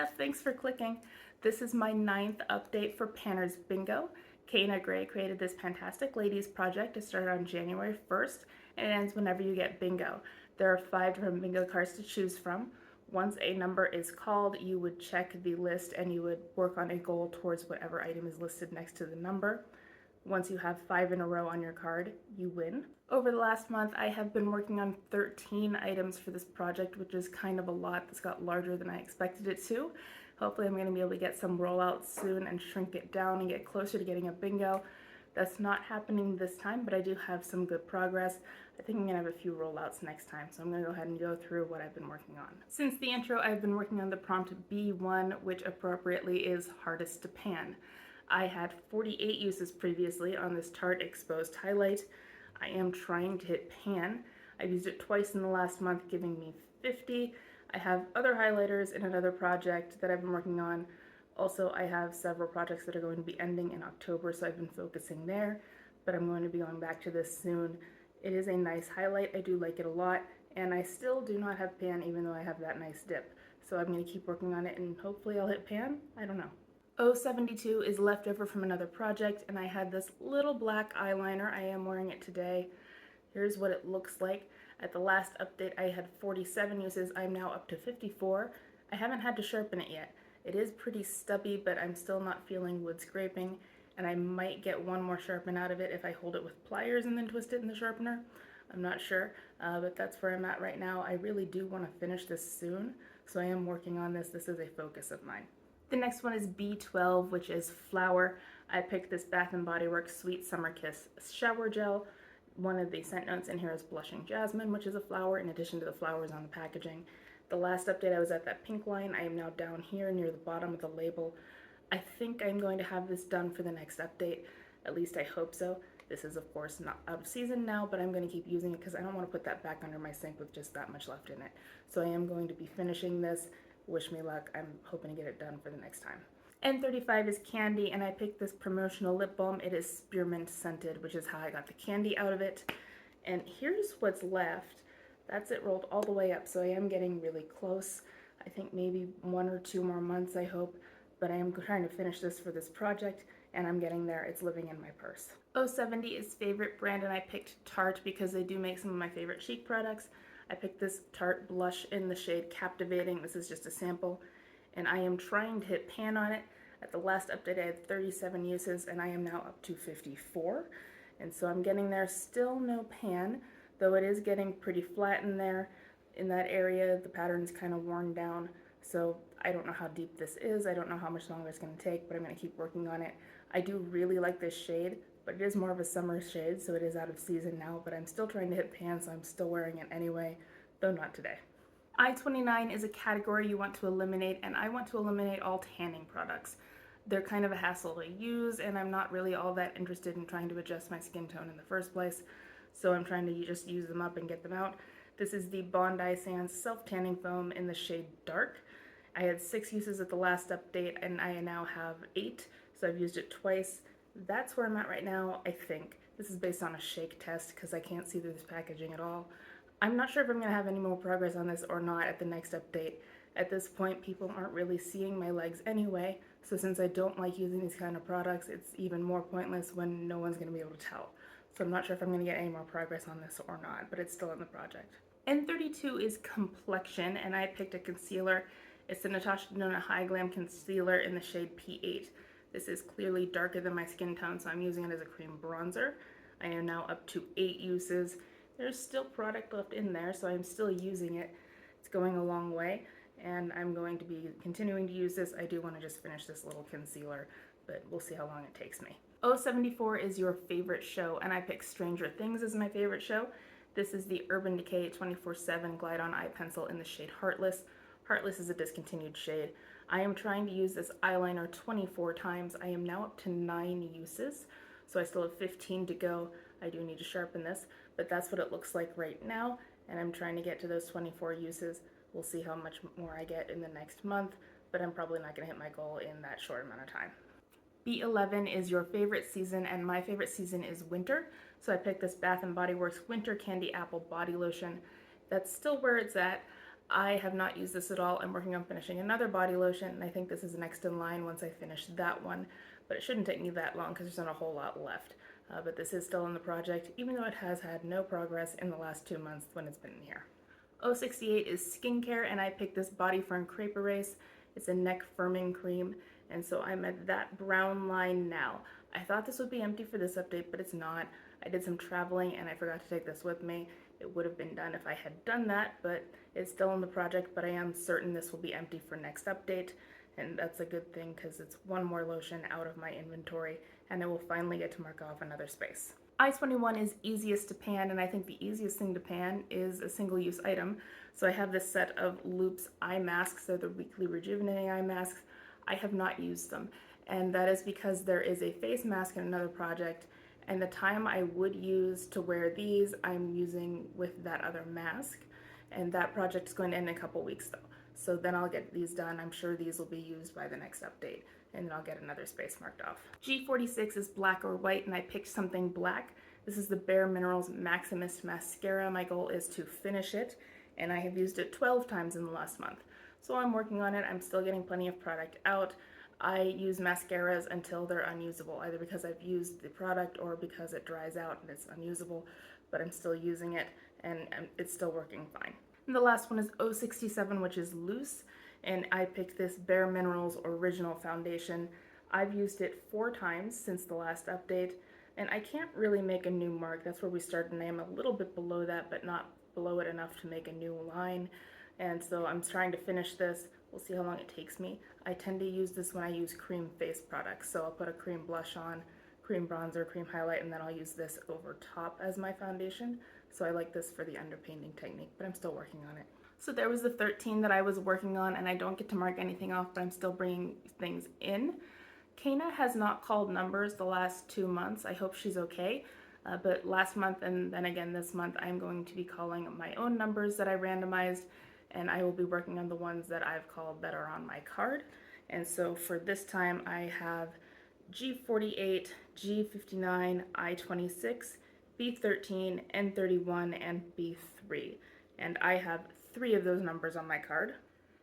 Steph, thanks for clicking. This is my 9th update for Panner's Bingo. Kana Gray created this Pantastic Ladies project. It started on January 1st and it ends whenever you get bingo. There are 5 different bingo cards to choose from. Once a number is called, you would check the list and you would work on a goal towards whatever item is listed next to the number. Once you have 5 in a row on your card, you win. Over the last month, I have been working on 13 items for this project, which is kind of a lot. This got larger than I expected it to. Hopefully I'm going to be able to get some rollouts soon and shrink it down and get closer to getting a bingo. That's not happening this time, but I do have some good progress. I think I'm going to have a few rollouts next time, so I'm going to go ahead and go through what I've been working on. Since the intro, I've been working on the prompt B1, which appropriately is hardest to pan. I had 48 uses previously on this Tarte Exposed Highlight. I am trying to hit pan. I've used it twice in the last month, giving me 50. I have other highlighters in another project that I've been working on. Also, I have several projects that are going to be ending in October, so I've been focusing there, but I'm going to be going back to this soon. It is a nice highlight. I do like it a lot, and I still do not have pan even though I have that nice dip. So I'm going to keep working on it and hopefully I'll hit pan. I don't know. 072 is leftover from another project, and I had this little black eyeliner. I am wearing it today. Here's what it looks like. At the last update, I had 47 uses. I'm now up to 54. I haven't had to sharpen it yet. It is pretty stubby, but I'm still not feeling wood scraping, and I might get one more sharpen out of it if I hold it with pliers and then twist it in the sharpener. I'm not sure, but that's where I'm at right now. I really do want to finish this soon, so I am working on this. This is a focus of mine. The next one is B12, which is flower. I picked this Bath & Body Works Sweet Summer Kiss shower gel. One of the scent notes in here is Blushing Jasmine, which is a flower, in addition to the flowers on the packaging. The last update I was at that pink line. I am now down here near the bottom of the label. I think I'm going to have this done for the next update. At least I hope so. This is of course not out of season now, but I'm going to keep using it because I don't want to put that back under my sink with just that much left in it. So I am going to be finishing this. Wish me luck. I'm hoping to get it done for the next time. N35 is candy, and I picked this promotional lip balm. It is spearmint scented, which is how I got the candy out of it. And here's what's left. That's it rolled all the way up, so I am getting really close. I think maybe 1 or 2 more months, I hope. But I am trying to finish this for this project, and I'm getting there. It's living in my purse. 070 is favorite brand, and I picked Tarte because they do make some of my favorite chic products. I picked this Tarte blush in the shade Captivating. This is just a sample, and I am trying to hit pan on it. At the last update, I had 37 uses, and I am now up to 54. And so I'm getting there. Still no pan, though it is getting pretty flat in there. In that area, the pattern's kind of worn down. So I don't know how deep this is. I don't know how much longer it's going to take, but I'm going to keep working on it. I do really like this shade, but it is more of a summer shade, so it is out of season now, but I'm still trying to hit pan, so I'm still wearing it anyway, though not today. I-29 is a category you want to eliminate, and I want to eliminate all tanning products. They're kind of a hassle to use, and I'm not really all that interested in trying to adjust my skin tone in the first place, so I'm trying to just use them up and get them out. This is the Bondi Sands Self-Tanning Foam in the shade Dark. I had 6 uses at the last update, and I now have 8, so I've used it twice. That's where I'm at right now, I think. This is based on a shake test because I can't see through this packaging at all. I'm not sure if I'm going to have any more progress on this or not at the next update. At this point, people aren't really seeing my legs anyway, so since I don't like using these kind of products, it's even more pointless when no one's going to be able to tell. So I'm not sure if I'm going to get any more progress on this or not, but it's still in the project. N32 is complexion, and I picked a concealer. It's the Natasha Denona High Glam Concealer in the shade P8. This is clearly darker than my skin tone, so I'm using it as a cream bronzer. I am now up to 8 uses. There's still product left in there, so I'm still using it. It's going a long way, and I'm going to be continuing to use this. I do want to just finish this little concealer, but we'll see how long it takes me. 074 is your favorite show, and I picked Stranger Things as my favorite show. This is the Urban Decay 24/7 Glide On Eye Pencil in the shade Heartless. Heartless is a discontinued shade. I am trying to use this eyeliner 24 times. I am now up to 9 uses, so I still have 15 to go. I do need to sharpen this, but that's what it looks like right now, and I'm trying to get to those 24 uses. We'll see how much more I get in the next month, but I'm probably not going to hit my goal in that short amount of time. B11 is your favorite season, and my favorite season is winter, so I picked this Bath & Body Works Winter Candy Apple Body Lotion. That's still where it's at. I have not used this at all. I'm working on finishing another body lotion, and I think this is next in line once I finish that one, but it shouldn't take me that long because there's not a whole lot left. But this is still in the project, even though it has had no progress in the last 2 months when it's been in here. 068 is skincare, and I picked this Body Firm Crepe Erase. It's a neck firming cream, and so I'm at that brown line now. I thought this would be empty for this update, but it's not. I did some traveling and I forgot to take this with me. It would have been done if I had done that, but it's still in the project, but I am certain this will be empty for next update, and that's a good thing because it's one more lotion out of my inventory, and I will finally get to mark off another space. I-21 is easiest to pan, and I think the easiest thing to pan is a single-use item. So I have this set of Loop's eye masks. They're the weekly rejuvenating eye masks. I have not used them, and that is because there is a face mask in another project, and the time I would use to wear these, I'm using with that other mask, and that project is going to end in a couple weeks though. So then I'll get these done. I'm sure these will be used by the next update, and then I'll get another space marked off. G46 is black or white, and I picked something black. This is the Bare Minerals Maximist Mascara. My goal is to finish it, and I have used it 12 times in the last month. So I'm working on it. I'm still getting plenty of product out. I use mascaras until they're unusable, either because I've used the product or because it dries out and it's unusable, but I'm still using it and it's still working fine. And the last one is 067, which is loose, and I picked this Bare Minerals Original Foundation. I've used it 4 times since the last update, and I can't really make a new mark. That's where we started, and I am a little bit below that, but not below it enough to make a new line. And so I'm trying to finish this. We'll see how long it takes me. I tend to use this when I use cream face products. So I'll put a cream blush on, cream bronzer, cream highlight, and then I'll use this over top as my foundation. So I like this for the underpainting technique, but I'm still working on it. So there was the 13 that I was working on, and I don't get to mark anything off, but I'm still bringing things in. Kana has not called numbers the last 2 months. I hope she's okay. But last month and then again this month, I'm going to be calling my own numbers that I randomized, and I will be working on the ones that I've called that are on my card. And so for this time, I have G48, G59, I26, B13, N31, and B3. And I have 3 of those numbers on my card.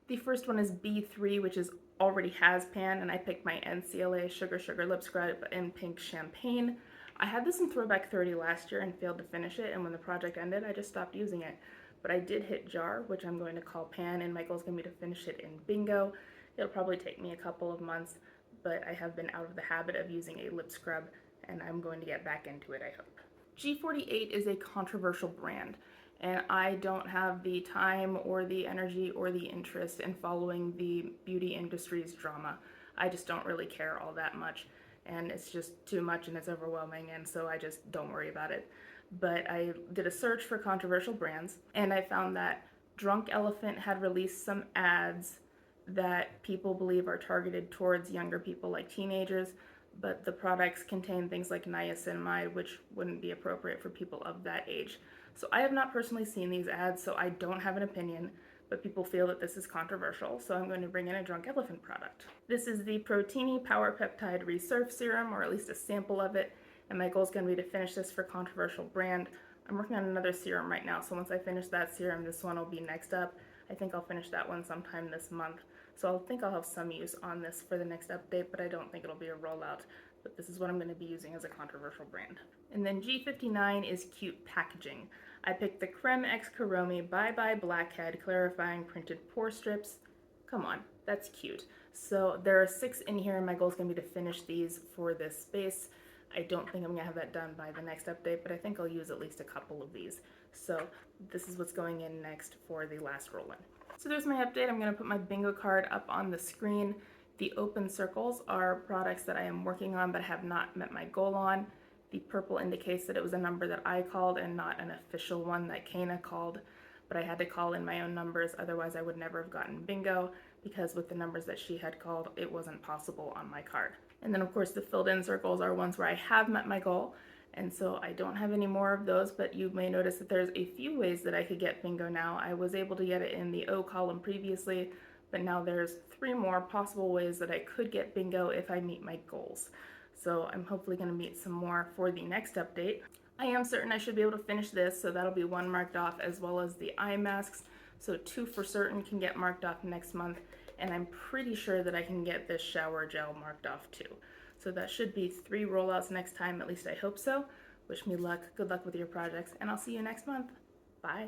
The first one is B3, which is already has pan, and I picked my NCLA Sugar Sugar Lip Scrub in Pink Champagne. I had this in Throwback 30 last year and failed to finish it, and when the project ended, I just stopped using it. But I did hit Jar, which I'm going to call Pan, and my goal is going to be to finish it in Bingo. It'll probably take me a couple of months, but I have been out of the habit of using a lip scrub, and I'm going to get back into it, I hope. G48 is a controversial brand, and I don't have the time or the energy or the interest in following the beauty industry's drama. I just don't really care all that much, and it's just too much and it's overwhelming, and so I just don't worry about it. But I did a search for controversial brands, and I found that Drunk Elephant had released some ads that people believe are targeted towards younger people like teenagers, but the products contain things like niacinamide, which wouldn't be appropriate for people of that age. So I have not personally seen these ads, so I don't have an opinion, but people feel that this is controversial, so I'm going to bring in a Drunk Elephant product. This is the Protini Power Peptide Resurf Serum, or at least a sample of it, and my goal is going to be to finish this for controversial brand. I'm working on another serum right now, so once I finish that serum, this one will be next up. I think I'll finish that one sometime this month. So I think I'll have some use on this for the next update, but I don't think it'll be a rollout. But this is what I'm going to be using as a controversial brand. And then G59 is cute packaging. I picked the Creme X Karomi Bye Bye Blackhead Clarifying Printed Pore Strips. Come on, that's cute. So there are 6 in here, and my goal is going to be to finish these for this space. I don't think I'm going to have that done by the next update, but I think I'll use at least a couple of these. So this is what's going in next for the last roll-in. So there's my update. I'm going to put my bingo card up on the screen. The open circles are products that I am working on but have not met my goal on. The purple indicates that it was a number that I called and not an official one that Kana called, but I had to call in my own numbers, otherwise I would never have gotten bingo, because with the numbers that she had called, it wasn't possible on my card. And then of course the filled in circles are ones where I have met my goal, and so I don't have any more of those, but you may notice that there's a few ways that I could get bingo now. I was able to get it in the O column previously, but now there's 3 more possible ways that I could get bingo if I meet my goals. So I'm hopefully going to meet some more for the next update. I am certain I should be able to finish this, so that'll be 1 marked off, as well as the eye masks. So 2 for certain can get marked off next month, and I'm pretty sure that I can get this shower gel marked off too. So that should be 3 rollouts next time, at least I hope so. Wish me luck, good luck with your projects, and I'll see you next month. Bye.